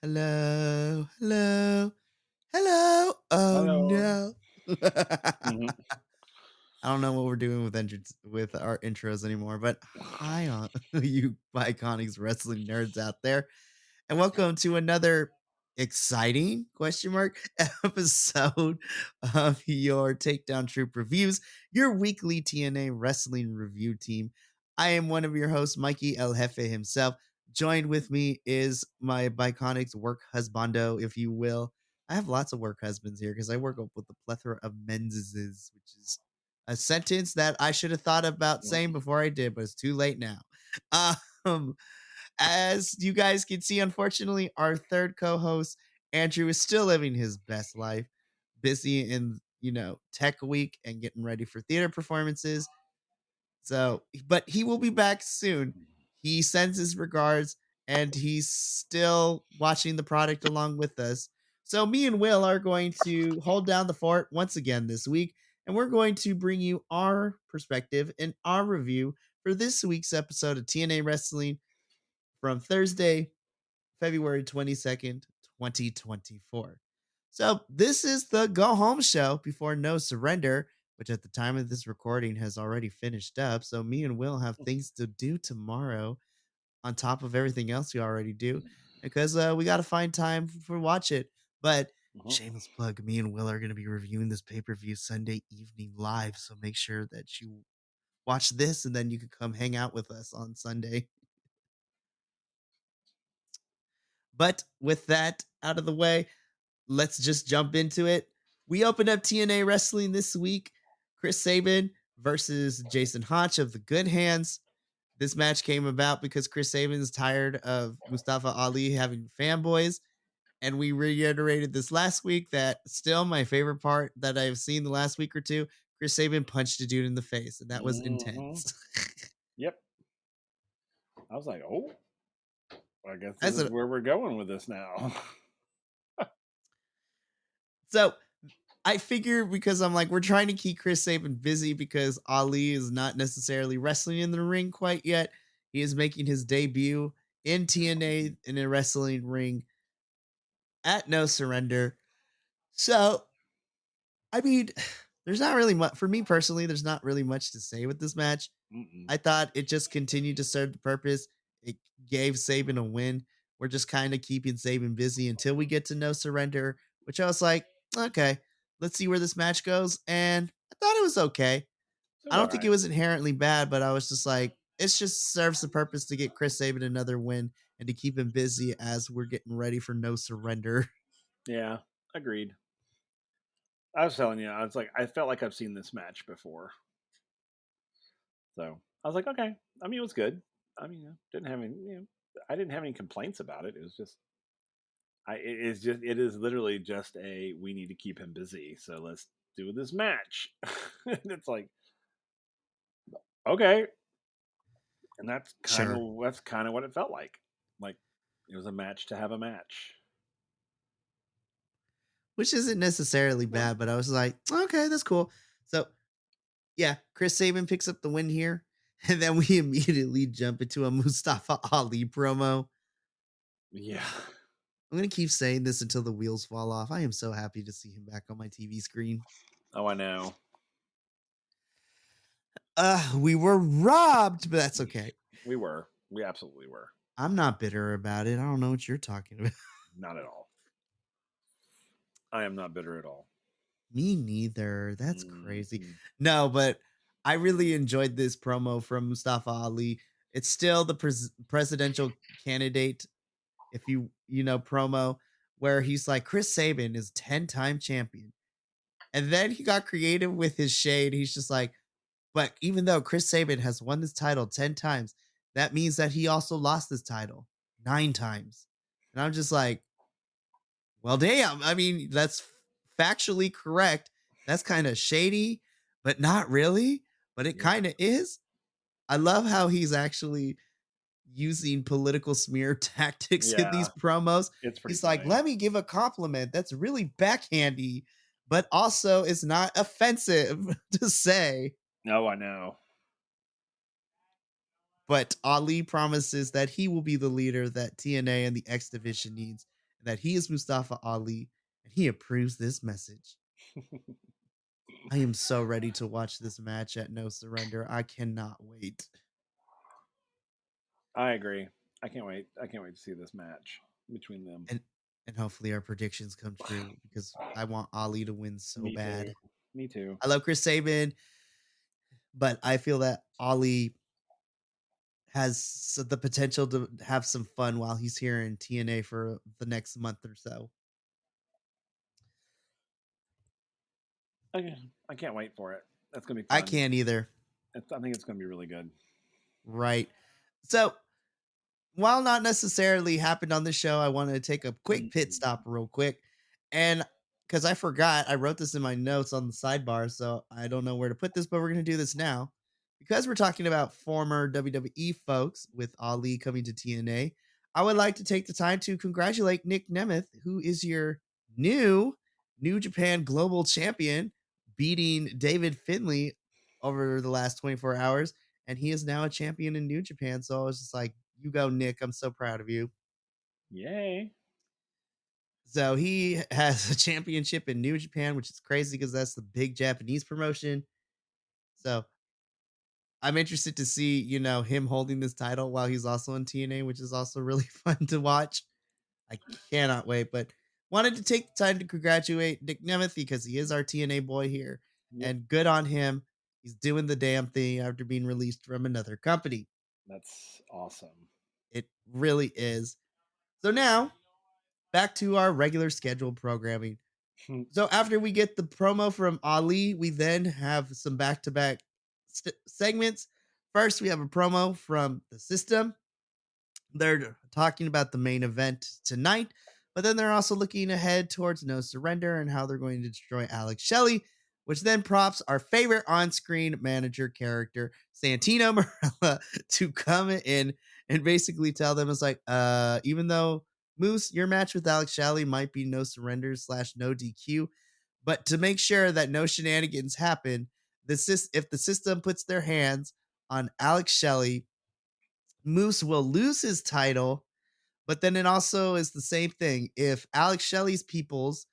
Hello, hello, hello. Oh Hello. no. Mhm. I don't know what we're doing with our intros anymore, but hi on you Iconics wrestling nerds out there. And welcome to another exciting question mark episode of your Takedown Troop reviews, your weekly TNA wrestling review team. I am one of your hosts, Mikey El Jefe himself. Joined with me is my Biconics work husbando, if you will. I have lots of work husbands here because I work up with a plethora of menses, which is a sentence that I should have thought about saying Mm. before I did, but it's too late now. Um, as you guys can see, unfortunately, our third co-host, Andrew, is still living his best life, busy in, tech week and getting ready for theater performances. So, but he will be back soon. He sends his regards and he's still watching the product along with us. So, me and Will are going to hold down the fort once again this week, and we're going to bring you our perspective and our review for this week's episode of TNA Wrestling from Thursday, February 22nd, 2024. So, this is the go home show before No Surrender, which at the time of this recording has already finished up. So, me and Will have things to do tomorrow on top of everything else we already do because we got to find time for watch it. But Mhm. shameless plug, me and Will are going to be reviewing this pay per view Sunday evening live. So, make sure that you watch this and then you can come hang out with us on Sunday. But with that out of the way, let's just jump into it. We opened up TNA Wrestling this week. Chris Sabin versus Jason Hotch of the Good Hands. This match came about because Chris Sabin is tired of Mustafa Ali having fanboys. And we reiterated this last week that still my favorite part that I've seen the last week or two, Chris Sabin punched a dude in the face, and that was Mhm. intense. Yep. I was like, "Oh, I guess this That's is a, where we're going with this now." so I figure because I'm like, we're trying to keep Chris Sabin busy because Ali is not necessarily wrestling in the ring quite yet. He is making his debut in TNA in a wrestling ring at No Surrender. So, I mean, there's not really much for me personally. There's not really much to say with this match. Mm-mm. I thought it just continued to serve the purpose. It gave Saban a win. We're just kind of keeping Saban busy until we get to No Surrender, which I was like, okay, let's see where this match goes. And I thought it was okay. It was I all don't think it right. was inherently bad, but I was just like, it just serves the purpose to get Chris Saban another win and to keep him busy as we're getting ready for No Surrender. Yeah, agreed. I was telling you, I was like, I felt like I've seen this match before, so I was like, okay. I mean, it was good. I mean, didn't have any. I didn't have any complaints about it. It was just, it is literally just a. We need to keep him busy, so let's do this match. And it's like, okay, and Sure. that's kind of what it felt like. Like it was a match to have a match. Which isn't necessarily No, bad, but I was like, okay, that's cool. So yeah, Chris Saban picks up the win here. And then we immediately jump into a Mustafa Ali promo. yeah. I'm going to keep saying this until the wheels fall off. I am so happy to see him back on my TV screen. Oh, I know. We were robbed, but that's okay. We were. We absolutely were. I'm not bitter about it. I don't know what you're talking about. Not at all. I am not bitter at all. Me neither. That's crazy. Mhm. No, but I really enjoyed this promo from Mustafa Ali. It's still the presidential candidate, if promo where he's like, Chris Sabin is 10-time champion. And then he got creative with his shade. He's just like, but even though Chris Sabin has won this title 10 times, that means that he also lost this title 9 times. And I'm just like, well, damn. I mean, that's factually correct. That's kind of shady, but not really. But it Yeah. kind of is. I love how he's actually using political smear tactics in these Yeah. promos. It's pretty He's like, funny. let me give a compliment that's really backhandy, but also is not offensive to say. Oh, I know. But Ali promises that he will be the leader that TNA and the X Division needs, and that he is Mustafa Ali and he approves this message. I am so ready to watch this match at No Surrender. I cannot wait. I agree. I can't wait. I can't wait to see this match between them. And hopefully our predictions come true because I want Ali to win so Me too. bad. Me too. I love Chris Sabin, but I feel that Ali has the potential to have some fun while he's here in TNA for the next month or so. I can't wait for it. That's gonna be I fun. can't either. I think it's gonna be really good. Right. So, while not necessarily happened on the show, I wanted to take a quick pit stop real quick. And because I forgot, I wrote this in my notes on the sidebar, so I don't know where to put this, but we're going to do this now. Because we're talking about former WWE folks with Ali coming to TNA, I would like to take the time to congratulate Nick Nemeth, who is your new New Japan Global Champion, beating David Finley over the last 24 hours. And he is now a champion in New Japan. So I was just like, you go, Nick. I'm so proud of you. Yay! So he has a championship in New Japan, which is crazy because that's the big Japanese promotion. So I'm interested to see, him holding this title while he's also in TNA, which is also really fun to watch. I cannot wait. But wanted to take the time to congratulate Nick Nemeth because he is our TNA boy here. Yep, And good on him. He's doing the damn thing after being released from another company. that's awesome. It really is. So now back to our regular scheduled programming. So after we get the promo from Ali, we then have some back-to-back segments. First, we have a promo from the System. They're talking about the main event tonight, but then they're also looking ahead towards No Surrender and how they're going to destroy Alex Shelley, which then prompts our favorite on-screen manager character, Santino Marella, to come in and basically tell them it's like, even though Moose, your match with Alex Shelley might be no surrender slash no DQ, but to make sure that no shenanigans happen, if the system puts their hands on Alex Shelley, Moose will lose his title, but then it also is the same thing. If Alex Shelley's peoples,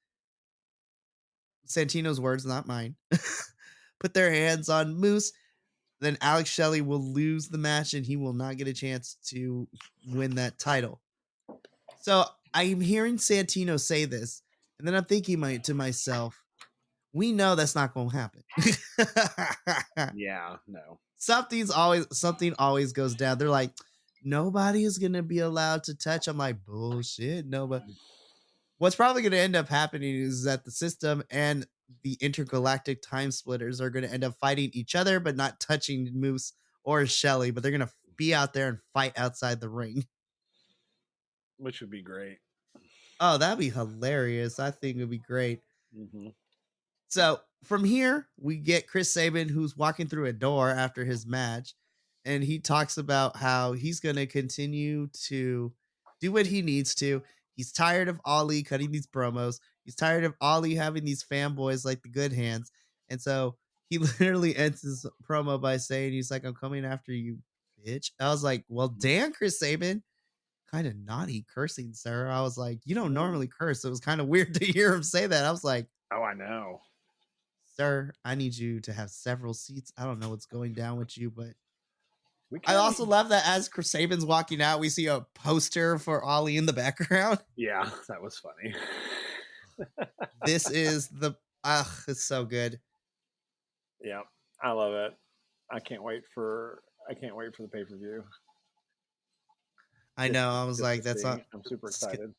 Santino's words, not mine, put their hands on Moose, then Alex Shelley will lose the match and he will not get a chance to win that title. So I'm hearing Santino say this, and then I'm thinking to myself, we know that's not going to happen. Yeah, no. Something always goes down. They're like, nobody is gonna be allowed to touch. I'm like, bullshit. No, but what's probably gonna end up happening is that the system and the intergalactic time splitters are gonna end up fighting each other, but not touching Moose or Shelly. But they're gonna be out there and fight outside the ring. Which would be great. Oh, that'd be hilarious. I think it'd be great. Hmm. So from here, we get Chris Sabin, who's walking through a door after his match, and he talks about how he's going to continue to do what he needs to. He's tired of Ali cutting these promos. He's tired of Ali having these fanboys like the good hands. And so he literally ends his promo by saying, he's like, I'm coming after you, bitch. I was like, well, damn, Chris Sabin. Kind of naughty cursing, sir. I was like, you don't normally curse. So it was kind of weird to hear him say that. I was like, Oh, I know. sir, I need you to have several seats. I don't know what's going down with you, but We I can't. also love that as Chris Sabin's walking out, we see a poster for Ollie in the background. Yeah, that was funny. This is it's so good. Yeah, I love it. I can't wait for. I can't wait for the pay per view. I know. I was Just to like, that's see. not. I'm super excited.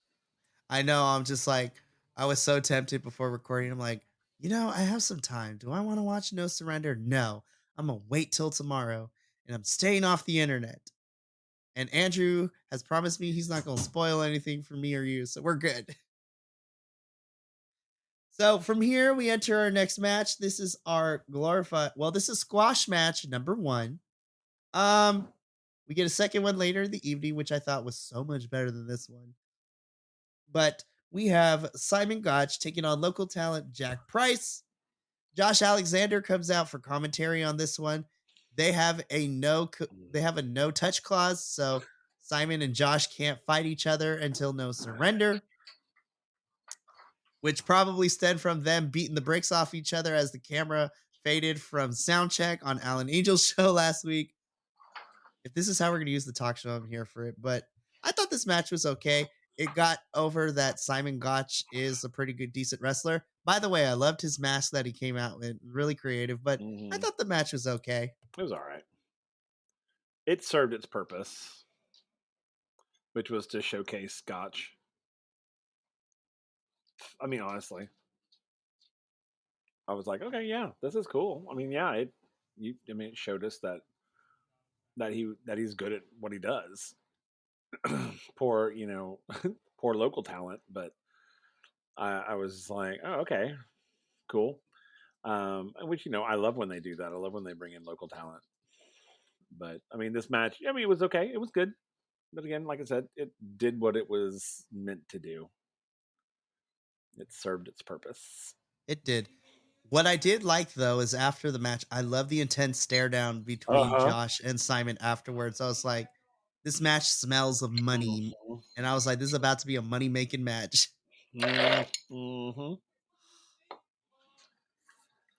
I know. I'm just like, I was so tempted before recording. I'm like, I have some time. Do I want to watch No Surrender? No. I'm gonna wait till tomorrow, and I'm staying off the internet. And Andrew has promised me he's not gonna spoil anything for me or you, so we're good. So from here, we enter our next match. This is our this is squash match number one. Um, we get a second one later in the evening, which I thought was so much better than this one. But we have Simon Gotch taking on local talent Jack Price. Josh Alexander comes out for commentary on this one. They have they have a no touch clause, so Simon and Josh can't fight each other until no surrender. which probably stemmed from them beating the brakes off each other as the camera faded from soundcheck on Alan Angel's show last week. If this is how we're going to use the talk show, I'm here for it. But I thought this match was okay. It got over that Simon Gotch is a pretty good, decent wrestler. By the way, I loved his mask that he came out with, really creative. But I Hmm. thought the match was okay. It was all right. It served its purpose, which was to showcase Scotch. I mean, honestly, I was like, okay, yeah, this is cool. I mean, yeah, it showed us that he's good at what he does. Poor, poor local talent, but I was like, oh, okay, cool. Which I love when they do that. I love when they bring in local talent. But I mean, this match, I mean, it was okay. It was good. But again, like I said, it did what it was meant to do. It served its purpose. It did. What I did like though is after the match, I love the intense stare down Uh between huh. Josh and Simon afterwards. I was like, this match smells of money. And I was like, this is about to be a money making match. Mm-hmm.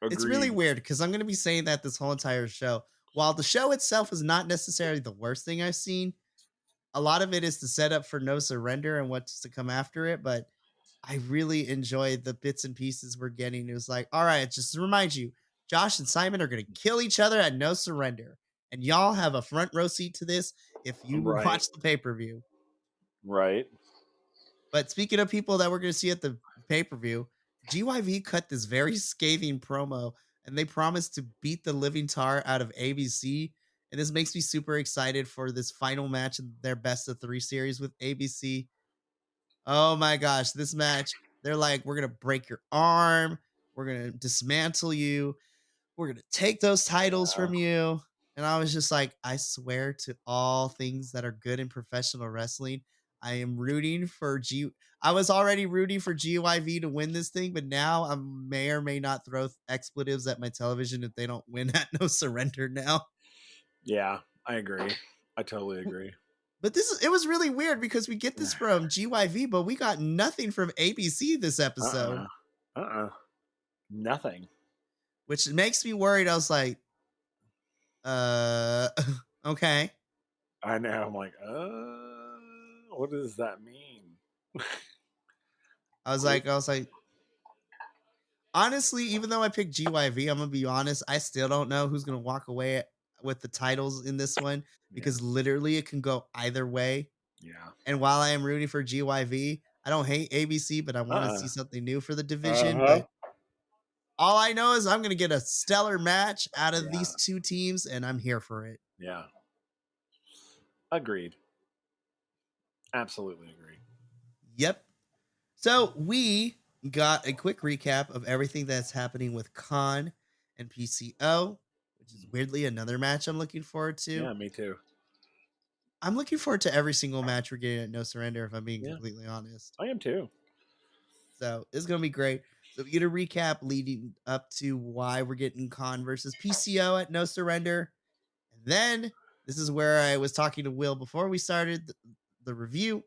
It's really Agreed. weird because I'm going to be saying that this whole entire show. While the show itself is not necessarily the worst thing I've seen, a lot of it is the setup for No Surrender and what's to come after it. But I really enjoyed the bits and pieces we're getting. It was like, all right, just to remind you, Josh and Simon are going to kill each other at No Surrender. And y'all have a front row seat to this if you Right. watch the pay per view. Right. But speaking of people that we're going to see at the pay per view, GYV cut this very scathing promo and they promised to beat the living tar out of ABC. And this makes me super excited for this final match in their best of three series with ABC. Oh my gosh, this match, they're like, we're going to break your arm, we're going to dismantle you, we're going to take those titles Yeah. from you. And I was just like, I swear to all things that are good in professional wrestling, I am rooting for G. I was already rooting for GYV to win this thing, but now I may or may not throw expletives at my television if they don't win at No Surrender now. Yeah. I agree. I totally agree. But it was really weird because we get this from GYV, but we got nothing from ABC this episode, Uh. Uh. Nothing. which makes me worried. I was like, uh, okay. I know. I'm like, what does that mean? What? I was like, honestly, even though I picked GYV, I'm gonna be honest, I still don't know who's gonna walk away with the titles in this one Yeah. because literally it can go either way. Yeah. And while I am rooting for GYV, I don't hate ABC, but I want to Uh. see something new for the Uh division. huh. But all I know is I'm gonna get a stellar match out of Yeah. these two teams, and I'm here for it. Yeah. Agreed. Absolutely agree. Yep. So we got a quick recap of everything that's happening with Khan and PCO, which is weirdly another match I'm looking forward to. Yeah. Me too. I'm looking forward to every single match we're getting at No Surrender, if I'm being Yeah. completely honest. I am too. So it's gonna be great. So we get a recap leading up to why we're getting Khan versus PCO at No Surrender. And then this is where I was talking to Will before we started the review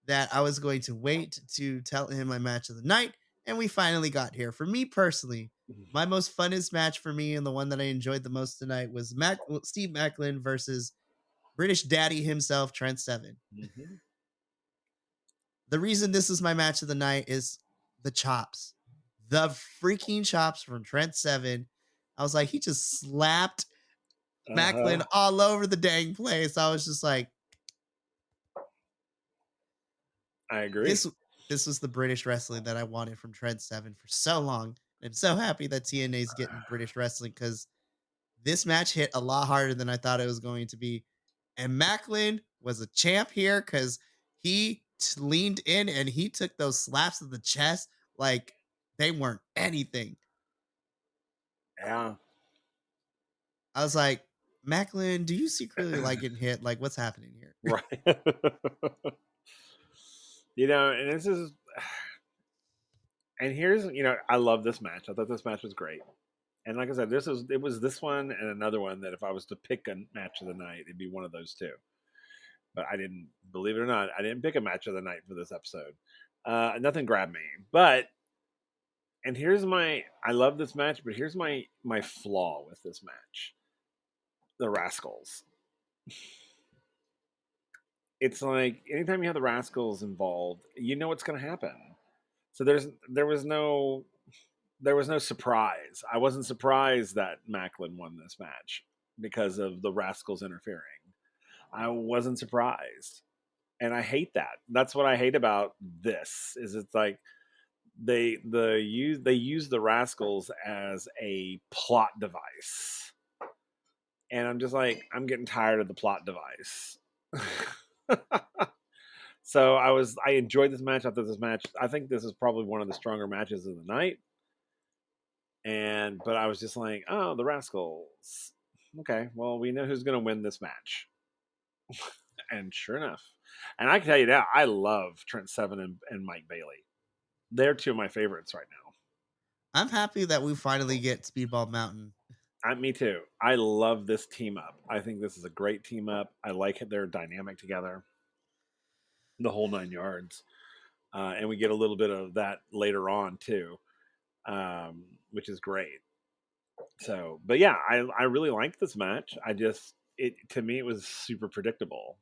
that I was going to wait to tell him my match of the night. And we finally got here. For me personally, my most funnest match for me and the one that I enjoyed the most tonight was Steve Macklin versus British Daddy himself, Trent Seven. Mm-hmm. The reason this is my match of the night is the chops. The freaking chops from Trent Seven. I was like, he just slapped Uh Macklin huh. all over the dang place. I was just like, I agree. this this was the British wrestling that I wanted from Trent Seven for so long. I'm so happy that TNA is getting British wrestling because this match hit a lot harder than I thought it was going to be. And Macklin was a champ here because he leaned in and he took those slaps of the chest like they weren't anything. Yeah. I was like, Macklin, do you secretly like getting hit? Like, what's happening here? Right. And this is, and here's, I love this match. I thought this match was great. And like I said, it was this one and another one that if I was to pick a match of the night, it'd be one of those two. But I didn't, believe it or not, I didn't pick a match of the night for this episode. Nothing grabbed me. But and here's my I love this match, but here's my flaw with this match. The Rascals. It's like anytime you have the Rascals involved, you know what's going to happen. So there was no surprise. I wasn't surprised that Macklin won this match because of the Rascals interfering. I wasn't surprised, and I hate that. That's what I hate about this. Is it's like they use the Rascals as a plot device, and I'm just like I'm getting tired of the plot device. So I enjoyed this match. I thought this match. I think this is probably one of the stronger matches of the night. And but I was just like, oh, the Rascals. Okay, well we know who's going to win this match, and sure enough, and I can tell you now, I love Trent Seven and Mike Bailey. They're two of my favorites right now. I'm happy that we finally get Speedball Mountain. Me too. I love this team up. I think this is a great team up. I like their dynamic together, the whole 9 yards, and we get a little bit of that later on too, which is great. So, but yeah, I really like this match. I just it to me it was super predictable.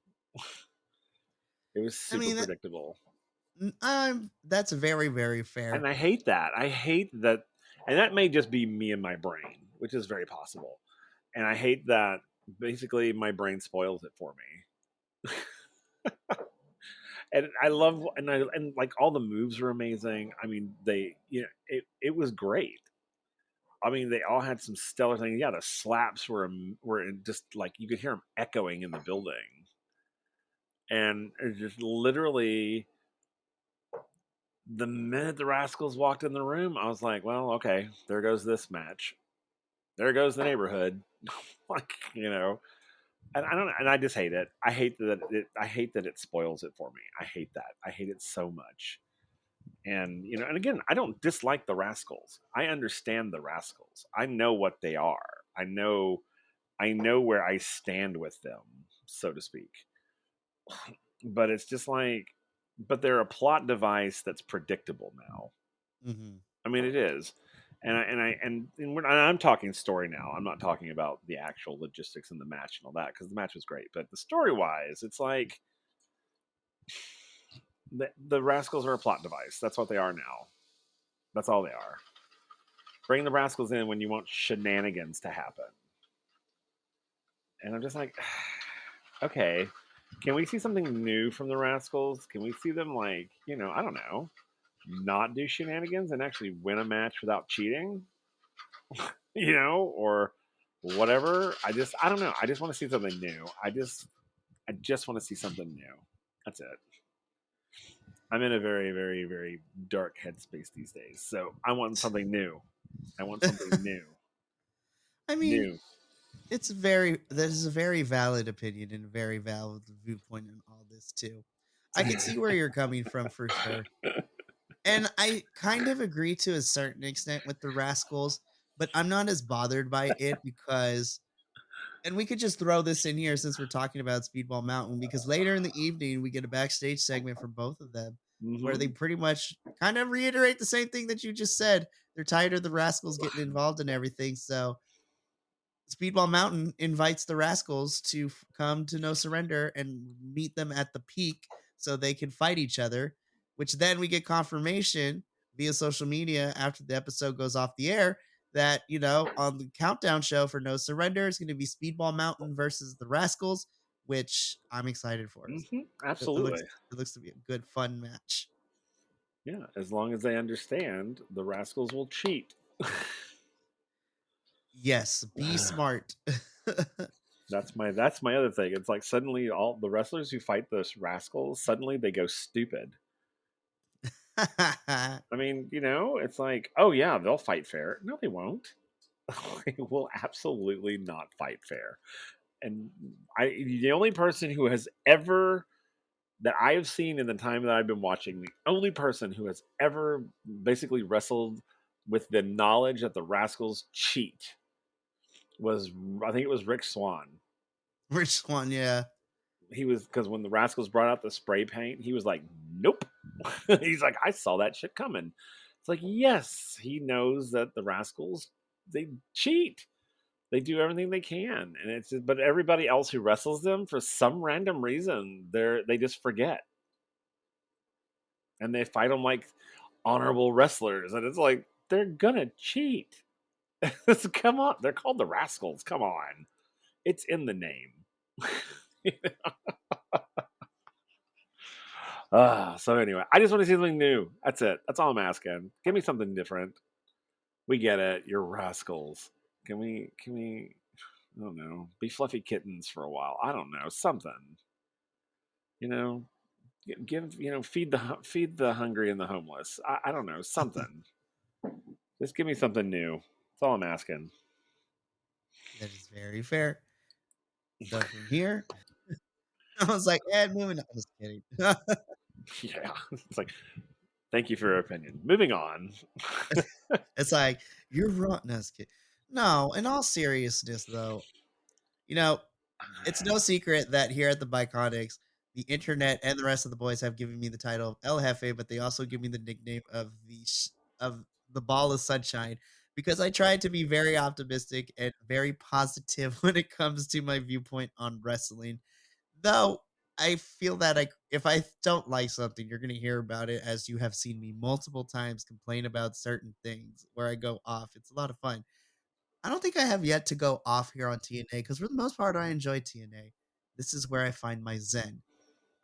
It was I super mean, predictable, that's very, very fair. and I hate that. I hate that, and that may just be me and my brain, which is very possible. And I hate that. Basically, my brain spoils it for me. And I love and like all the moves were amazing. I mean, it was great. I mean, they all had some stellar things. Yeah, the slaps were just like you could hear them echoing in the building, and it's just literally the minute the Rascals walked in the room, I was like, well, okay, there goes this match. There goes the neighborhood. Like, and I don't, and I just hate it. I hate that it spoils it for me. I hate that. I hate it so much. And and again, I don't dislike the Rascals. I understand the Rascals. I know what they are. I know where I stand with them, so to speak. But it's just like, but they're a plot device that's predictable now. Hmm. I mean, it is, and I'm talking story now. I'm not talking about the actual logistics in the match and all that because the match was great. But the story wise, it's like the Rascals are a plot device. That's what they are now. That's all they are. Bring the Rascals in when you want shenanigans to happen. And I'm just like, okay, can we see something new from the Rascals? Can we see them like, I don't know, not do shenanigans and actually win a match without cheating? Or whatever. I don't know. I just want to see something new. I just want to see something new. That's it. I'm in a very, very, very dark headspace these days. So I want something new. I want something new. I mean, New. that is a very valid opinion and a very valid viewpoint in all this too. I can see where you're coming from for sure. And I kind of agree to a certain extent with the Rascals, but I'm not as bothered by it because, and we could just throw this in here since we're talking about Speedball Mountain, because later in the evening, we get a backstage segment from both of them where they Mm-hmm. pretty much kind of reiterate the same thing that you just said. They're tired of the Rascals getting involved in everything. So Speedball Mountain invites the Rascals to come to No Surrender and meet them at the peak so they can fight each other, which then we get confirmation via social media after the episode goes off the air that, on the countdown show for No Surrender, it's going to be Speedball Mountain versus the Rascals, which I'm excited for. Mm-hmm. It looks Absolutely. it looks to be a good fun match. Yeah. As long as they understand, the Rascals will cheat. Yes, be smart. That's my other thing. It's like suddenly all the wrestlers who fight those rascals suddenly they go stupid. I mean, it's like, oh yeah, they'll fight fair. No, they won't. They will absolutely not fight fair. And the only person who has ever that I have seen in the time that I've been watching, the only person who has ever basically wrestled with the knowledge that the Rascals cheat was, I think it was Rick Swan. Which one? Yeah. He was because when the Rascals brought out the spray paint, he was like, "Nope." He's like, "I saw that shit coming." It's like, yes, he knows that the Rascals, they cheat. They do everything they can, and it's just, but everybody else who wrestles them for some random reason, they just forget and they fight them like honorable wrestlers, and it's like they're gonna cheat. Come on, they're called the Rascals. Come on, it's in the name. So anyway, I just want to see something new. That's it. That's all I'm asking. Give me something different. We get it. You're Rascals. Can we? I don't know. Be fluffy kittens for a while. I don't know. Something. You know, give feed the hungry and the homeless. I don't know. Something. Just give me something new. That's all I'm asking. That is very fair. So from here, I was like, and moving on. Just kidding. Yeah, it's like thank you for your opinion. Moving on. It's like, you're wrong. No, just kidding. No, in all seriousness, though, you know, it's no secret that here at the Biconics, the internet and the rest of the boys have given me the title of El Jefe, but they also give me the nickname of of the ball of sunshine because I try to be very optimistic and very positive when it comes to my viewpoint on wrestling. Though I feel that if I don't like something, you're going to hear about it as you have seen me multiple times complain about certain things where I go off. It's a lot of fun. I don't think I have yet to go off here on TNA because for the most part, I enjoy TNA. This is where I find my zen.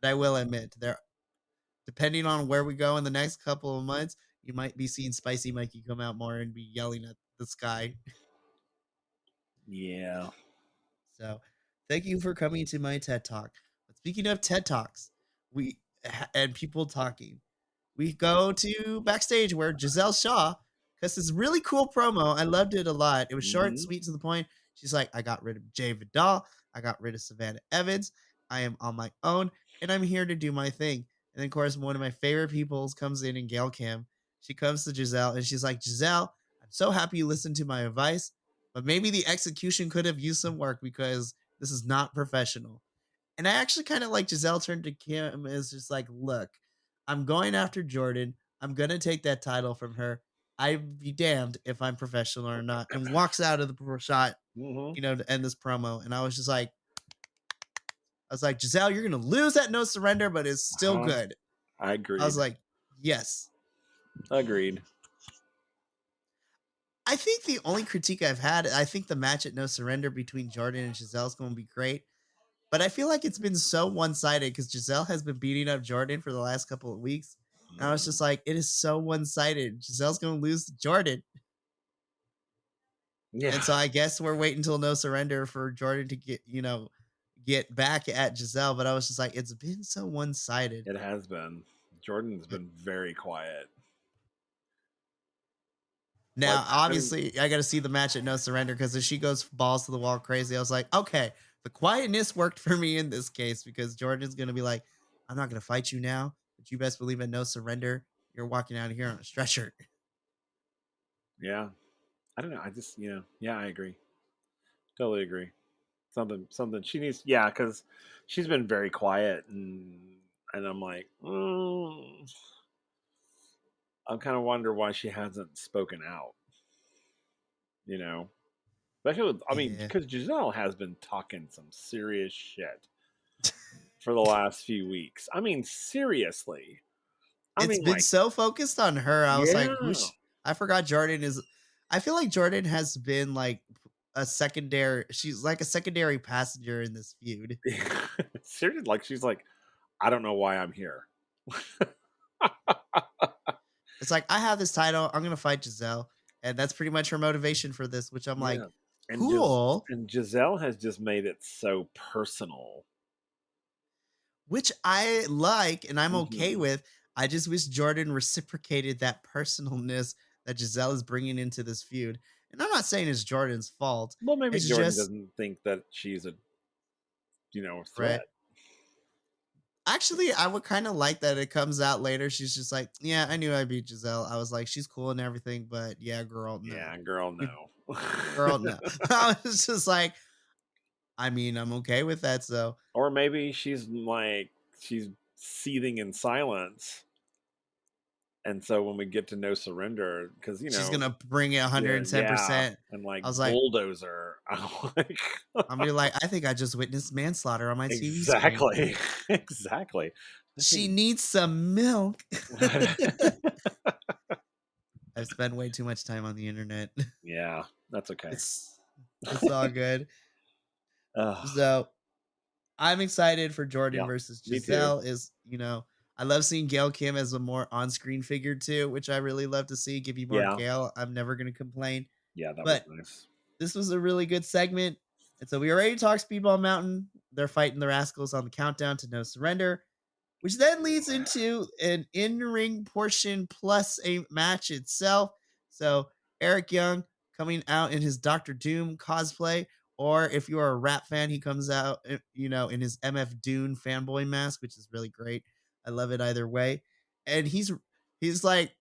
But I will admit, there, depending on where we go in the next couple of months, you might be seeing Spicy Mikey come out more and be yelling at the sky. Yeah. So, thank you for coming to my TED Talk. But speaking of TED Talks, and people talking, we go to backstage where Giselle Shaw cuts this really cool promo. I loved it a lot. It was short, Hmm. sweet, to the point. She's like, I got rid of Jay Vidal. I got rid of Savannah Evans. I am on my own, and I'm here to do my thing. And then, of course, one of my favorite people comes in Gail Kim. She comes to Giselle, and she's like, Giselle, I'm so happy you listened to my advice, but maybe the execution could have used some work because this is not professional. And I actually kind of like Giselle turned to Kim as just like, look, I'm going after Jordan. I'm gonna take that title from her. I'd be damned if I'm professional or not. And walks out of the shot, Hmm. to end this promo. And I was just like, I was like, Giselle, you're gonna lose that no surrender, but it's still Uh-huh. good. I I was agreed. like, yes. Agreed. I think the only critique I've had, I think the match at No Surrender between Jordan and Giselle is going to be great. But I feel like it's been so one sided because Giselle has been beating up Jordan for the last couple of weeks. And I was just like, it is so one sided. Giselle's going to lose to Jordan. Yeah, And so I guess we're waiting until No Surrender for Jordan to get back at Giselle. But I was just like, it's been so one sided. it has been. Jordan's been very quiet. Like, Now, I mean, obviously, I got to see the match at No Surrender because if she goes balls to the wall crazy, I was like, okay, the quietness worked for me in this case because Jordan's going to be like, I'm not going to fight you now, but you best believe at No Surrender, you're walking out of here on a stretcher. yeah. I don't know. I just, yeah, I agree. Totally agree. Something she needs. Yeah, because she's been very quiet, and I'm like, I'm kind of wonder why she hasn't spoken out. You know, especially with, I mean, Yeah. because Giselle has been talking some serious shit for the last few weeks. I mean, seriously. I It's mean, been like, so focused on her. I was like, yeah. I forgot Jordan is. I feel like Jordan has been like a secondary. She's like a secondary passenger in this feud. Seriously, like she's like, I don't know why I'm here. It's like I have this title. I'm gonna fight Giselle, and that's pretty much her motivation for this. Which I'm like, Yeah. And cool. Giselle has just made it so personal. Which I like, and I'm okay Hmm. with. I just wish Jordan reciprocated that personalness that Giselle is bringing into this feud. And I'm not saying it's Jordan's fault. Well, maybe It's Jordan just doesn't think that she's a right. threat. Actually, I would kind of like that it comes out later. She's just like, yeah, I knew I beat Giselle. I was like, she's cool and everything, but yeah, girl, no. Yeah, girl, no. Girl, no. I was just like, I mean, I'm okay with that. So, Or maybe she's like she's seething in silence And so when we get to No Surrender, because She's gonna bring it yeah, 110%. and like I was like, bulldozer, I'm like, I'm gonna be like, I think I just witnessed manslaughter on my TV screen. exactly, exactly. I She think, needs some milk. I've spent way too much time on the internet. yeah, that's okay. It's it's all good. Oh, So I'm excited for Jordan yeah, versus me too. Giselle. I love seeing Gail Kim as a more on-screen figure too, which I really love to see. Give you more Yeah, Gail. I'm never gonna complain. yeah, that was But nice. this was a really good segment. And so we already talked Speedball Mountain. They're fighting the Rascals on the countdown to No Surrender, which then leads into an in-ring portion plus a match itself. So Eric Young coming out in his Doctor Doom cosplay, or if you are a rap fan, he comes out, in his MF Doom fanboy mask, which is really great. I love it either way. And he's like,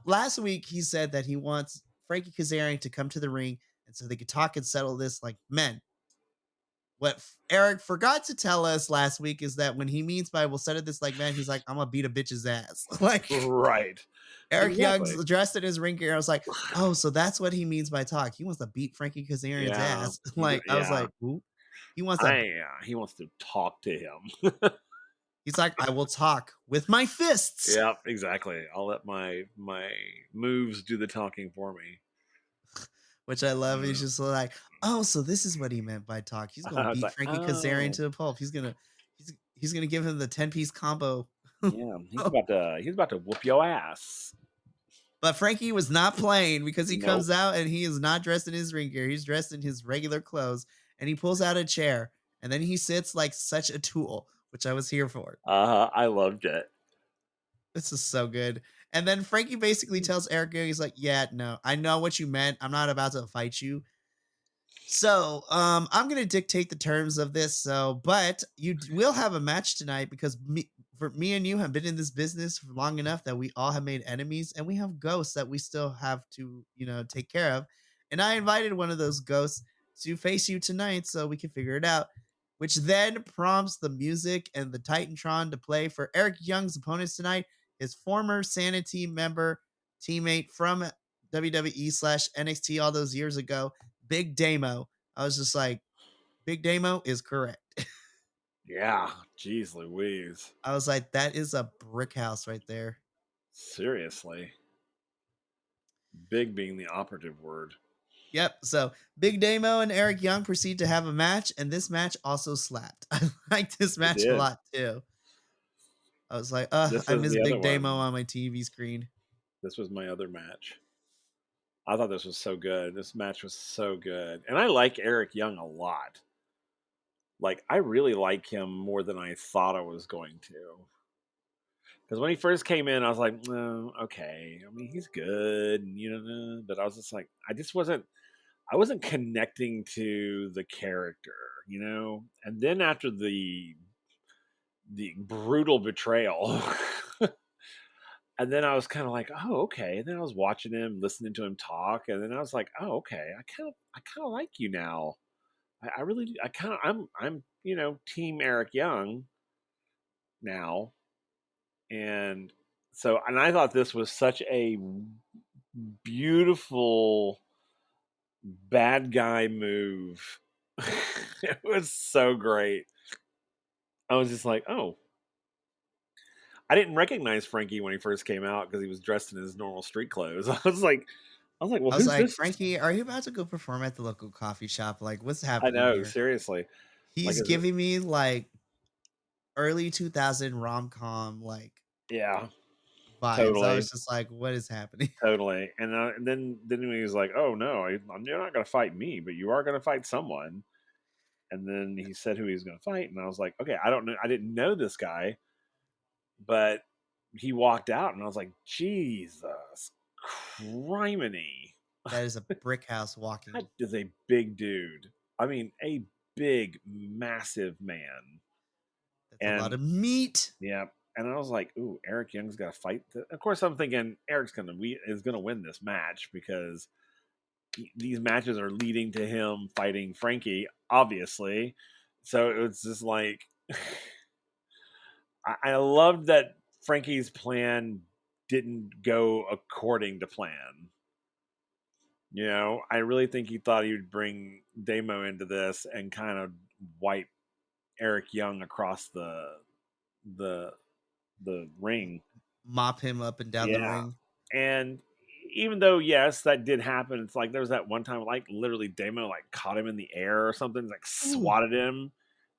last week he said that he wants Frankie Kazarian to come to the ring, and so they could talk and settle this like men. What Eric forgot to tell us last week is that when he means by "we'll settle this like men," he's like, "I'm gonna beat a bitch's ass." Like Right, Eric exactly. Young's dressed in his ring gear. I was like, "Oh, so that's what he means by talk. He wants to beat Frankie Kazarian's Yeah, ass." Like I was yeah. like, "Ooh." He wants a. He wants to talk to him. He's like, "I will talk with my fists," Yeah, exactly. I'll let my moves do the talking for me. which I love. He's Yeah. just like, "Oh, so this is what he meant by talk. He's gonna It's beat like, Frankie Kazarian oh, to a pulp. He's gonna give him the 10-piece combo." yeah, he's about to whoop your ass. But Frankie was not playing because he Nope. comes out and he is not dressed in his ring gear. He's dressed in his regular clothes and he pulls out a chair and then he sits like such a tool, which I was here for. I loved it. This is so good. And then Frankie basically tells Eric, he's like, "Yeah, no, I know what you meant. I'm not about to fight you. So, I'm gonna dictate the terms of this. So, but will have a match tonight because me and you have been in this business for long enough that we all have made enemies, and we have ghosts that we still have to, take care of. And I invited one of those ghosts to face you tonight, so we can figure it out. Which then prompts the music and the Titantron to play for Eric Young's opponents tonight. His former Sanity member, teammate from WWE/NXT all those years ago, Big Damo. I was just like, Big Damo is correct. Yeah, jeez Louise. I was like, that is a brick house right there. Seriously, big being the operative word. Yep. So Big Damo and Eric Young proceed to have a match, and this match also slapped. I liked this It match a did. lot too. I was like, This I was miss the other Big Damo one. on my TV screen. This was my other match. I thought this was so good. This match was so good, and I like Eric Young a lot. Like, I really like him more than I thought I was going to. Because when he first came in, I was like, okay. I mean, he's good, but I was just like, I wasn't connecting to the character. And then after the brutal betrayal, and then I was kind of like, oh, okay. And then I was watching him, listening to him talk, and then I was like, oh, okay. I kind of like you now. I really, I kind of, I'm, Team Eric Young now. And so, and I thought this was such a beautiful bad guy move. It was so great. I was just like, oh, I didn't recognize Frankie when he first came out because he was dressed in his normal street clothes. I was like, well, I was who's like, this? Frankie, are you about to go perform at the local coffee shop? Like, what's I happening know, here? seriously. Like, He's is it? giving me like early 2000 rom com like Yeah, vibes. I totally, was just like, what is happening? totally. And then he was like, oh no, you're not going to fight me, but you are going to fight someone. And then he said who he was going to fight, and I was like, okay, I don't know, I didn't know this guy, but he walked out, and I was like, Jesus, criminy, That is a brick house that walking. is a big dude. I mean, a big, massive man, That's a lot and of meat. yeah. And I was like, "Ooh, Eric Young's got to fight." Of course, I'm thinking Eric's gonna win this match because these matches are leading to him fighting Frankie, obviously. So it was just like I loved that Frankie's plan didn't go according to plan. You know, I really think he thought he would bring Damo into this and kind of wipe Eric Young across the the ring. Mop him up and down the Yeah. ring. And even though yes, that did happen, it's like there was that one time like literally Damo like caught him in the air or something, like Ooh, swatted him.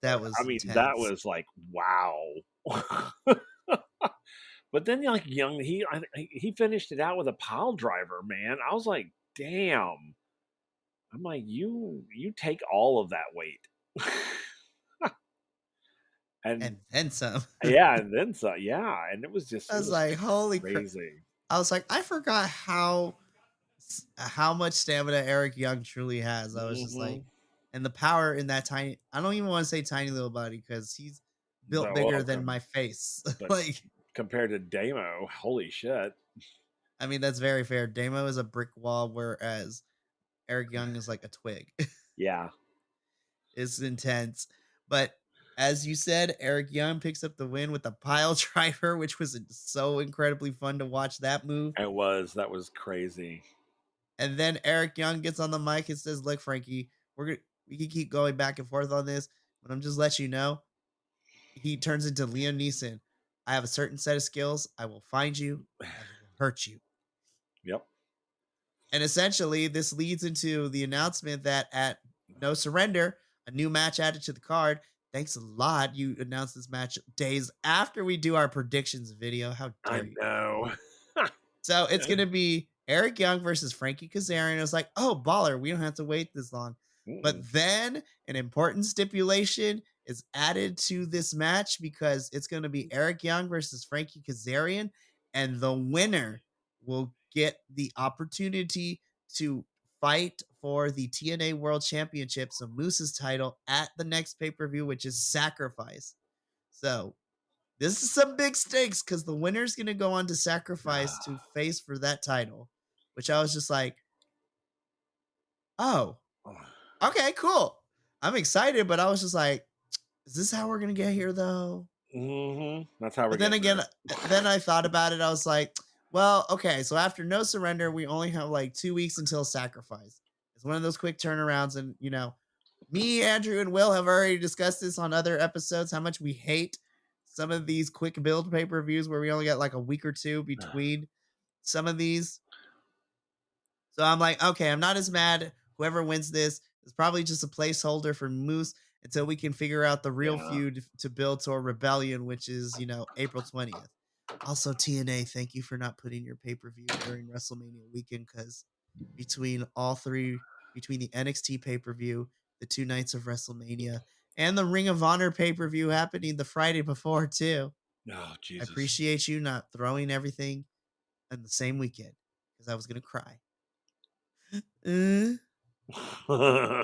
that I was mean, that intense. was like wow. But then like Young, he finished it out with a pile driver, man. I was like, damn. I'm like, you take all of that weight. And And then some. yeah, and then so yeah, and I it was was like, holy crap. crazy. I was like, I forgot how much stamina Eric Young truly has. I was just Hmm. like, and the power in that tiny, I don't even want to say tiny little body because he's built But bigger well, than my face. but Like, compared to Damo, holy shit. I mean, that's very fair. Damo is a brick wall, whereas Eric Young is like a twig. Yeah, It's intense. But as you said, Eric Young picks up the win with the pile driver, which was so incredibly fun to watch that move. it was. That was crazy. And then Eric Young gets on the mic and says, "Look, Frankie, we can keep going back and forth on this, but I'm just letting you know." He turns into Liam Neeson. I have a certain set of skills. I will find you and I will hurt you. Yep. And essentially, this leads into the announcement that at No Surrender, a new match added to the card. Thanks a lot. You announced this match days after we do our predictions video. How I dare you? know. So it's going to be Eric Young versus Frankie Kazarian. It was like, oh, baller. We don't have to wait this long. Mm-mm. But then an important stipulation is added to this match because it's going to be Eric Young versus Frankie Kazarian. And the winner will get the opportunity to fight for the TNA World Championship, so Moose's title, at the next pay per view, which is Sacrifice. So this is some big stakes because the winner's going to go on to Sacrifice to face for that title, which I was just like, oh, okay, cool. I'm excited, but I was just like, is this how we're going to get here though? That's how we're But then getting again, there. then I thought about it. I was like, well, okay, so after No Surrender, we only have like 2 weeks until Sacrifice. It's one of those quick turnarounds. And, me, Andrew, and Will have already discussed this on other episodes how much we hate some of these quick build pay per views where we only got like a week or two between some of these. So I'm like, okay, I'm not as mad. Whoever wins this is probably just a placeholder for Moose until we can figure out the real Yeah. feud to build toward Rebellion, which is, April 20th. Also, TNA, thank you for not putting your pay per view during WrestleMania weekend because between all three, between the NXT pay per view, the 2 nights of WrestleMania, and the Ring of Honor pay per view happening the Friday before, too, Oh I Jesus. appreciate you not throwing everything in the same weekend because I was going to cry. Uh,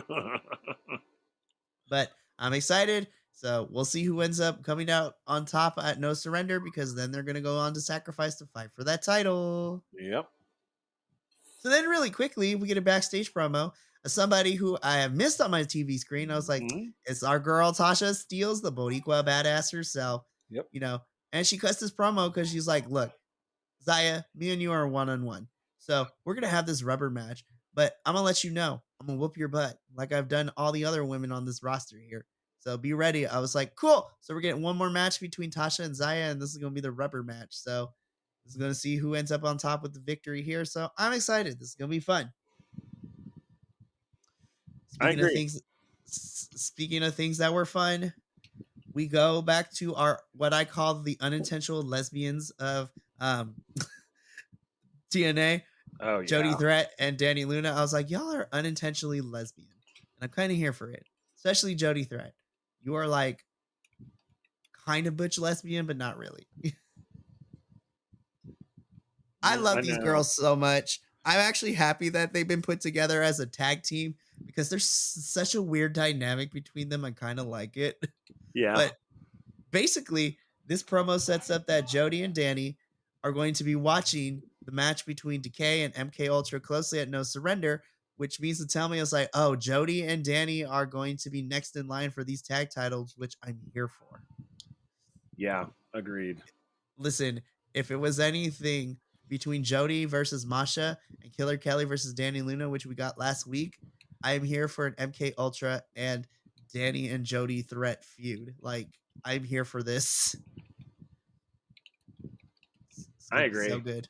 but I'm excited. So we'll see who ends up coming out on top at No Surrender because then they're going to go on to Sacrifice to fight for that title. Yep. So then, really quickly, we get a backstage promo of somebody who I have missed on my TV screen. I was like, Mhm. it's our girl Tasha Steeles, the Boricua badass herself, Yep. you know. And she cuts this promo because she's like, look, Zaya, me and you are one on one. So we're gonna have this rubber match, but I'm gonna let you know I'm gonna whoop your butt like I've done all the other women on this roster here. So be ready. I was like, cool. So we're getting one more match between Tasha and Zaya, and this is gonna be the rubber match. So this is gonna see who ends up on top with the victory here. So I'm excited. This is gonna be fun. I Speaking of agree. things, speaking of things that were fun, we go back to our what I call the unintentional lesbians of TNA. Oh Jody yeah. Threat and Danny Luna, I was like, y'all are unintentionally lesbian. And I'm kind of here for it. Especially Jody Threat. You are like kind of butch lesbian, but not really. I I love these know. girls so much. I'm actually happy that they've been put together as a tag team because there's such a weird dynamic between them. I kind of like it. Yeah. But basically, this promo sets up that Jody and Danny are going to be watching the match between Decay and MK Ultra closely at No Surrender, which means to tell me it's like, oh, Jody and Danny are going to be next in line for these tag titles, which I'm here for. Yeah. Agreed. Listen, if it was anything between Jody versus Masha and Killer Kelly versus Danny Luna, which we got last week, I am here for an MK Ultra and Danny and Jody threat feud. Like, I'm here for this. It's I gonna be so agree. good.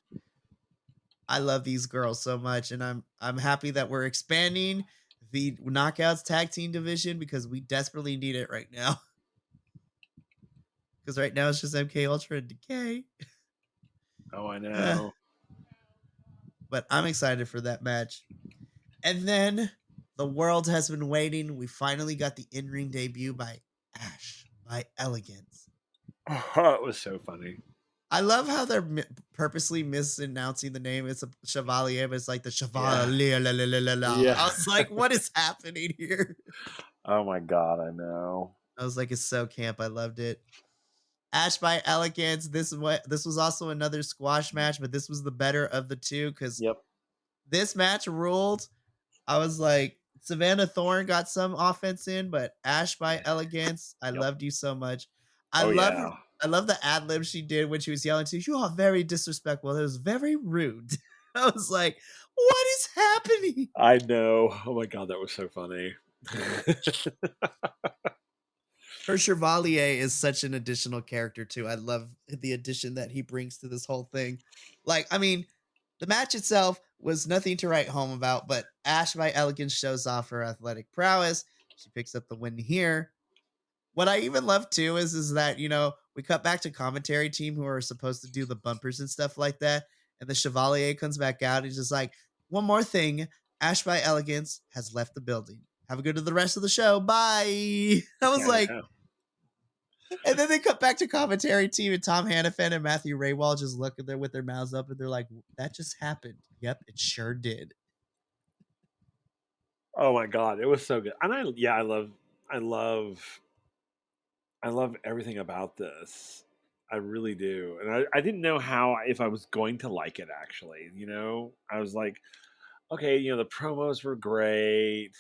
I love these girls so much, and I'm happy that we're expanding the Knockouts tag team division because we desperately need it right now. Because right now it's just MK Ultra and Decay. Oh, I Uh, know. but I'm excited for that match. And then the world has been waiting. We finally got the in-ring debut by Ash by Elegance. Oh, it was so funny. I love how they're purposely misanouncing the name. It's a Chevalier, but it's like the Yeah. Chevalier. La, la, la, la, la. Yeah. I was like, what is happening here? Oh my god, I know. I was like, it's so camp. I loved it. Ash by Elegance. This was also another squash match, but this was the better of the two because Yep. this match ruled. I was like, Savannah Thorne got some offense in, but Ash by Elegance, I Yep. loved you so much. I Oh love yeah. I love the ad lib she did when she was yelling to you are very disrespectful. It was very rude. I was like, what is happening? I know. Oh my god, that was so funny. Her Chevalier is such an additional character too. I love the addition that he brings to this whole thing. Like, I mean, the match itself was nothing to write home about, but Ash by Elegance shows off her athletic prowess. She picks up the win here. What I even love too is that, we cut back to commentary team who are supposed to do the bumpers and stuff like that. And the Chevalier comes back out. He's just like, one more thing. Ash by Elegance has left the building. Have a good to the rest of the show. Bye. I was Yeah, I like, know. and then they cut back to commentary team and Tom Hannafin and Matthew Raywall just looking there with their mouths up and they're like, that just happened. Yep, it sure did. Oh my god, it was so good. And I love I love everything about this. I really do. And I didn't know how if I was going to like it actually, you know? I was like, okay, the promos were great.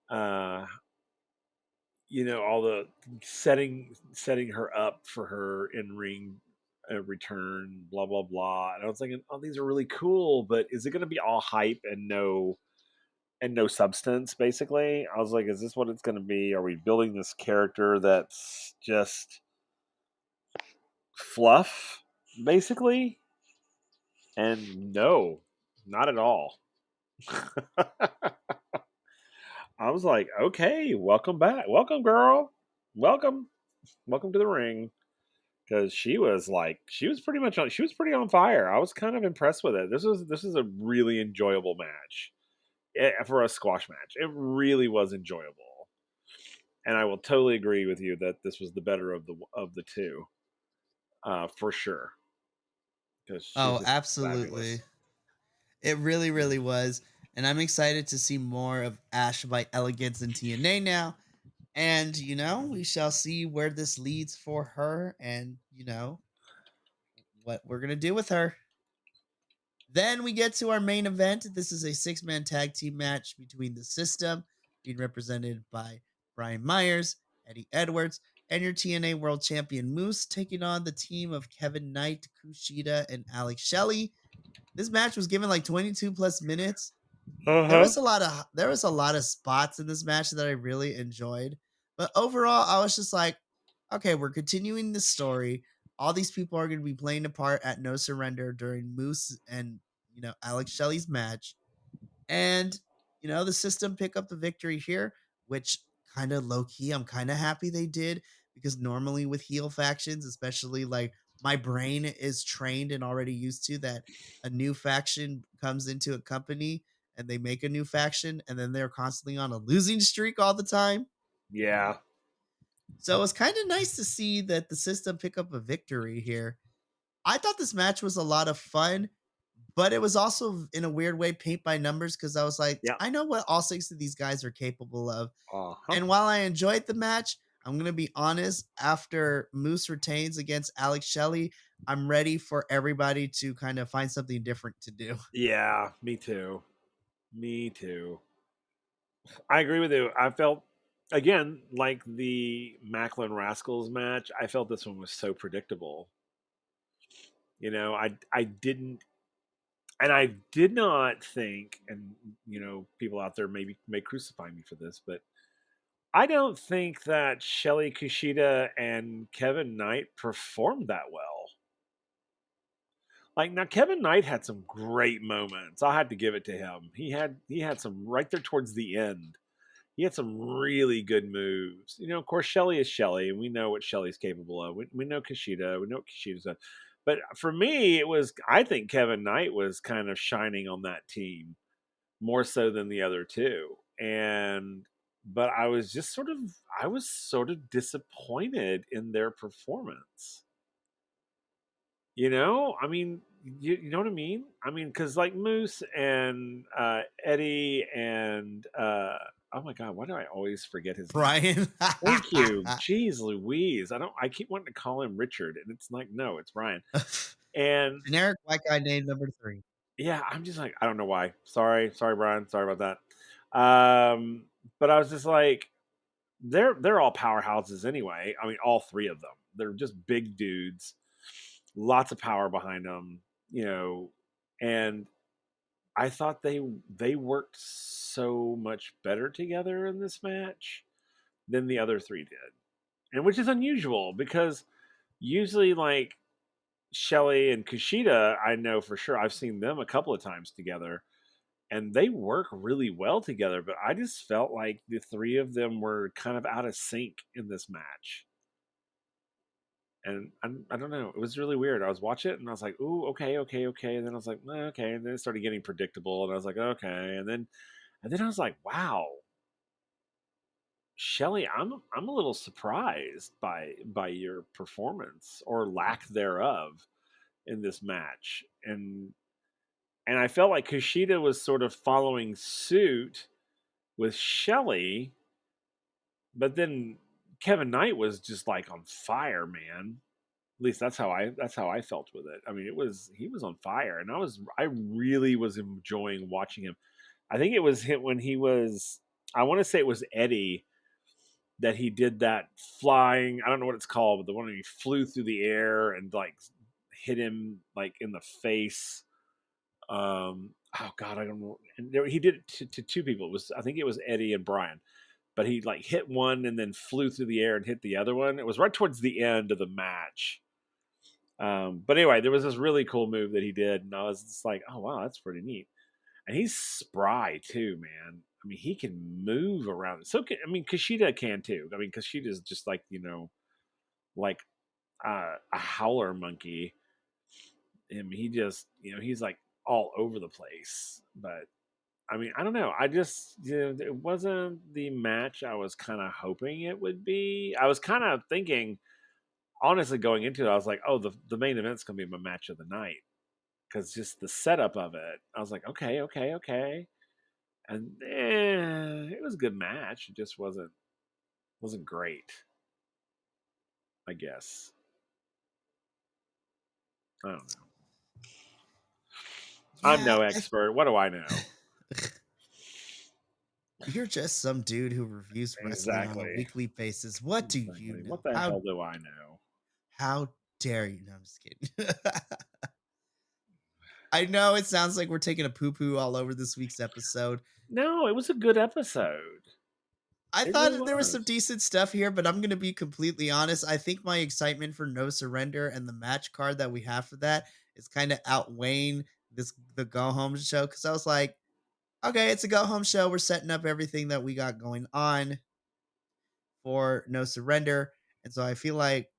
Uh, all the setting her up for her in-ring return, blah blah blah. And I was thinking, oh, these are really cool, but is it going to be all hype and no substance basically? I was like, is this what it's going to be? Are we building this character that's just fluff basically? And no, not at all. I was like, okay, welcome back, welcome girl, welcome to the ring, because she was pretty on fire. I was kind of impressed with it. This is a really enjoyable match. For a squash match, it really was enjoyable. And I will totally agree with you that this was the better of the two, for sure, because she's Oh, just absolutely. fabulous. It really, really was. And I'm excited to see more of Ash by Elegance in TNA now. And, we shall see where this leads for her and, what we're going to do with her. Then we get to our main event. This is a 6-man tag team match between the System, being represented by Brian Myers, Eddie Edwards, and your TNA World Champion Moose, taking on the team of Kevin Knight, Kushida, and Alex Shelley. This match was given like 22 plus minutes. Uh There huh. was a lot of spots in this match that I really enjoyed. But overall, I was just like, okay, we're continuing the story. All these people are going to be playing a part at No Surrender during Moose and, Alex Shelley's match. And, the System pick up the victory here, which kind of low key, I'm kind of happy they did because normally with heel factions, especially like my brain is trained and already used to that a new faction comes into a company and they make a new faction and then they're constantly on a losing streak all the time. Yeah. So it was kind of nice to see that the System pick up a victory here. I thought this match was a lot of fun, but it was also in a weird way paint by numbers because I was like, Yeah. I know what all 6 of these guys are capable of. Uh huh. And while I enjoyed the match, I'm going to be honest, after Moose retains against Alex Shelley, I'm ready for everybody to kind of find something different to do. Yeah. Me too. Me too. I agree with you. I felt again like the Macklin Rascals match. I felt this one was so predictable. I didn't, and I did not think, and people out there maybe may crucify me for this, but I don't think that Shelly Kushida and Kevin Knight performed that well. Like, now Kevin Knight had some great moments. I had to give it to him. He had some right there towards the end. He had some really good moves. Of course, Shelly is Shelly, and we know what Shelly's capable of. We know Kushida. We know what Kushida's done. But for me, I think Kevin Knight was kind of shining on that team more so than the other two. But I was sort of disappointed in their performance. I mean, you know what I mean? I mean, because like Moose and Eddie and oh my god, why do I always forget his name? Brian. Thank you, jeez Louise. I keep wanting to call him Richard, and it's like no, it's Brian. And Generic white guy name number 3. yeah, I'm just like I don't know why. Sorry, Brian. Sorry about that. But I was just like, they're all powerhouses anyway. I mean, all three of them. They're just big dudes, lots of power behind them, and I thought they worked so much better together in this match than the other three did. And which is unusual because usually like Shelly and Kushida, I know for sure I've seen them a couple of times together and they work really well together, but I just felt like the three of them were kind of out of sync in this match. And I don't know. It was really weird. I was watching it and I was like, "Ooh, okay, okay, okay." And then I was like, "Okay." And then it started getting predictable, and I was like, "Okay." And then I was like, "Wow, Shelly, I'm a little surprised by your performance or lack thereof in this match." And I felt like Kushida was sort of following suit with Shelly, but then Kevin Knight was just like on fire, man. At least that's how I felt with it. I mean, he was on fire, and I really was enjoying watching him. I think it was hit when he was. I want to say it was Eddie that he did that flying. I don't know what it's called, but the one he flew through the air and like hit him like in the face. Oh God, I don't know. And he did it to two people. I think it was Eddie and Brian, but he like hit one and then flew through the air and hit the other one. It was right towards the end of the match. But anyway, there was this really cool move that he did, and I was just like, "Oh wow, that's pretty neat." And he's spry too, man. I mean, he can move around. I mean, Kushida can too. I mean, Kushida's just like like a howler monkey. I mean, he just he's like all over the place. But I mean, I don't know. I just it wasn't the match I was kind of hoping it would be. I was kind of thinking, honestly, going into it, I was like, oh, the main event's gonna be my match of the night because just the setup of it. I was like, okay, okay, okay, and it was a good match. It just wasn't great. I guess I don't know. I'm Yeah, no expert. What do I know? you're just some dude who reviews wrestling on a Exactly. weekly basis. What do you Exactly. What know? the hell do I know? How dare you? No, I'm just kidding. I know it sounds like we're taking a poo poo all over this week's episode. No, it was a good episode. I It really thought there was some was. decent stuff here, but I'm going to be completely honest. I think my excitement for No Surrender and the match card that we have for that is kind of outweighing the go home show because I was like, okay, it's a go home show. We're setting up everything that we got going on for No Surrender. And so I feel like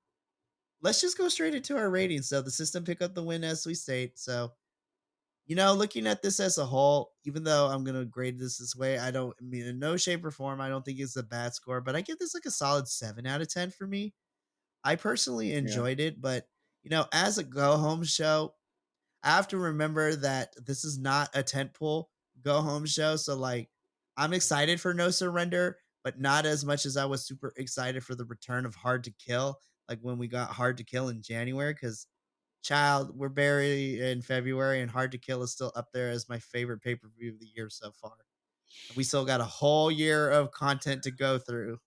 let's just go straight into our ratings. So the system pick up the win as we state. So, looking at this as a whole, even though I'm gonna grade this way, I mean in no shape or form, I don't think it's a bad score, but I give this like a solid 7 out of 10 for me. I personally Yeah. enjoyed it, but as a go home show, I have to remember that this is not a tentpole go home show. So like I'm excited for No Surrender, but not as much as I was super excited for the return of Hard to Kill, like when we got Hard to Kill in January, because child, we're barely in February and Hard to Kill is still up there as my favorite pay-per-view of the year so far. And we still got a whole year of content to go through.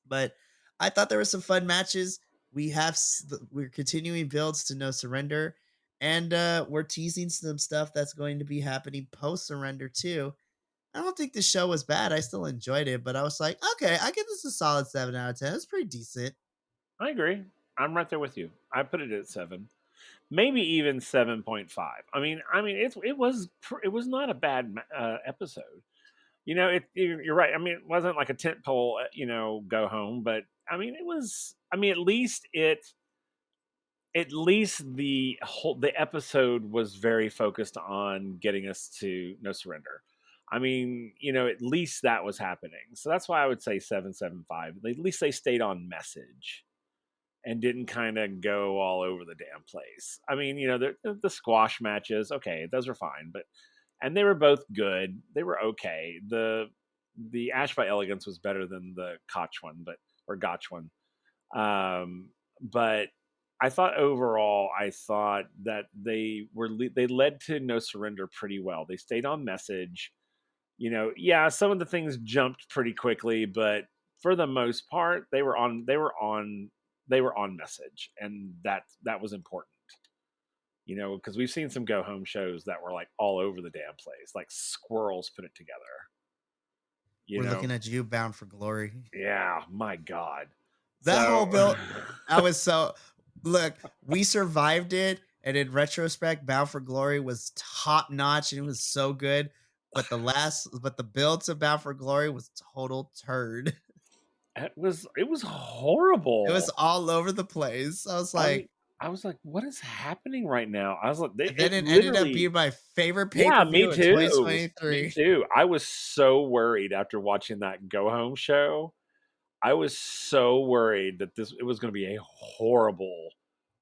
But I thought there were some fun matches. we're continuing builds to No Surrender, and we're teasing some stuff that's going to be happening post Surrender too. I don't think the show was bad. I still enjoyed it, but I was like, okay, I give this a solid 7 out of 10. It's pretty decent. I agree. I'm right there with you. I put it at 7, maybe even 7.5. I mean, it was not a bad episode. You're right. I mean, it wasn't like a tent pole, go home, but I mean, it was. I mean, at least the episode was very focused on getting us to No Surrender. I mean, at least that was happening. So that's why I would say 7.75. At least they stayed on message and didn't kind of go all over the damn place. I mean, the squash matches, okay, those were fine, but and they were both good. They were okay. The Ash by Elegance was better than the Koch one, or Gotch one. But I thought that they led to No Surrender pretty well. They stayed on message. Yeah, some of the things jumped pretty quickly, but for the most part, they were on message, and that was important. Because we've seen some go home shows that were like all over the damn place, like squirrels put it together. You We're know, looking at you, Bound for Glory. yeah, my God. That whole So build, I was so look. We survived it, and in retrospect, Bound for Glory was top notch, and it was so good. But the build to Bound for Glory was total turd. it was It was horrible. all over the place. I was I mean, like, I was like, what is happening right now? I was like, and then it it ended up literally. being my favorite pay Yeah, per me view in too. Me 2023. too. I was so worried after watching that go home show. I was so worried that it was going to be a horrible,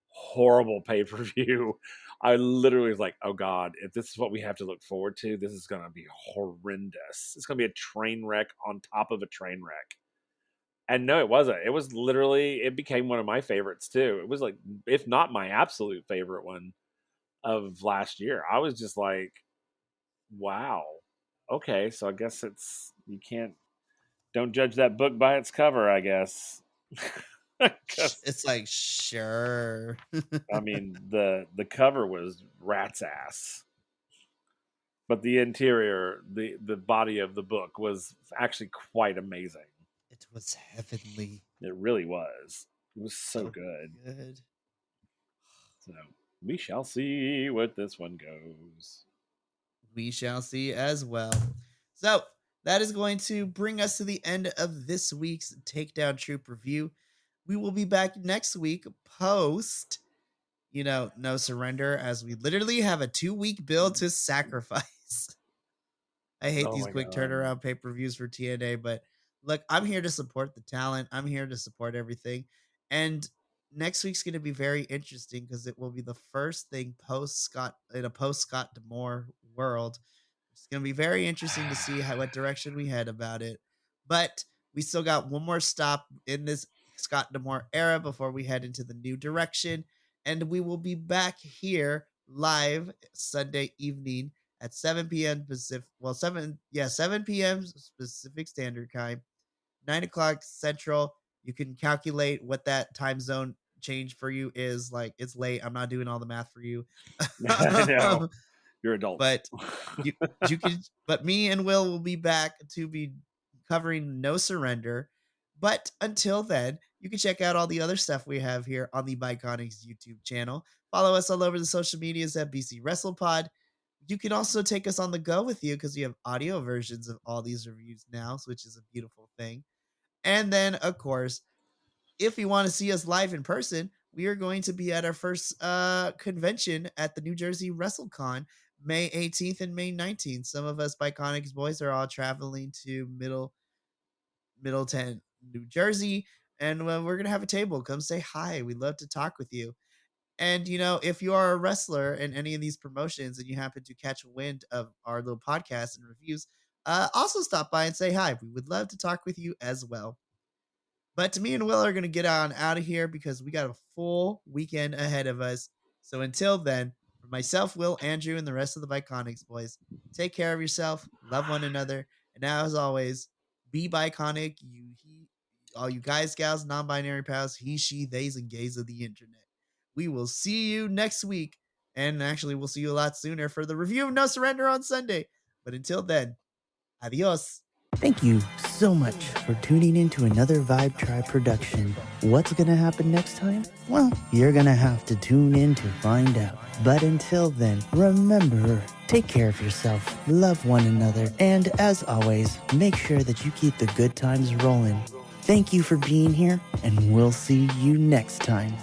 horrible pay per view. I literally was like, oh God, if this is what we have to look forward to, this is going to be horrendous. It's going to be a train wreck on top of a train wreck. And no, it wasn't. It was literally, it became one of my favorites too. It was like, if not my absolute favorite one of last year. I was just like, wow. Okay, so I guess you can't, don't judge that book by its cover, I guess. Because It's like, sure. I mean, the cover was rat's ass, but the interior, the body of the book was actually quite amazing. It was heavenly. It really was. It was so So good. good. So we shall see what this one goes. We shall see as well. So that is going to bring us to the end of this week's Takedown Troop review. We will be back next week post, No Surrender, as we literally have a 2 week build to sacrifice. I hate Oh these my quick god. turnaround pay per views for TNA, but look, I'm here to support the talent. I'm here to support everything. And next week's going to be very interesting because it will be the first thing post Scott Demore world. It's going to be very interesting to see what direction we head about it. But we still got one more stop in this Scott Demore era before we head into the new direction. And we will be back here live Sunday evening at 7 p.m. Pacific. Well, 7 p.m. Pacific Standard Time, 9 o'clock Central. You can calculate what that time zone change for you is. Like, it's late. I'm not doing all the math for you. I know. You're adults. But you you can but me and Will be back to be covering No Surrender. But until then, you can check out all the other stuff we have here on the Biconics YouTube channel. Follow us all over the social medias at BC WrestlePod. You can also take us on the go with you because you have audio versions of all these reviews now, which is a beautiful thing. And then, of course, if you want to see us live in person, we are going to be at our first convention at the New Jersey WrestleCon, May 18th and May 19th. Some of us Biconics boys are all traveling to Middleton, New Jersey, and we're gonna have a table. Come say hi. We'd love to talk with you. And if you are a wrestler in any of these promotions and you happen to catch wind of our little podcast and reviews, also stop by and say hi. We would love to talk with you as well. But me and Will are going to get on out of here because we got a full weekend ahead of us. So until then, for myself, Will, Andrew, and the rest of the Biconics boys, take care of yourself, love one another, and as always, be Biconic. all you guys, gals, non-binary pals, he, she, theys, and gays of the internet. We will see you next week. And actually, we'll see you a lot sooner for the review of No Surrender on Sunday. But until then, adios. Thank you so much for tuning in to another Vibe Tribe production. What's going to happen next time? Well, you're going to have to tune in to find out. But until then, remember, take care of yourself, love one another, and as always, make sure that you keep the good times rolling. Thank you for being here, and we'll see you next time.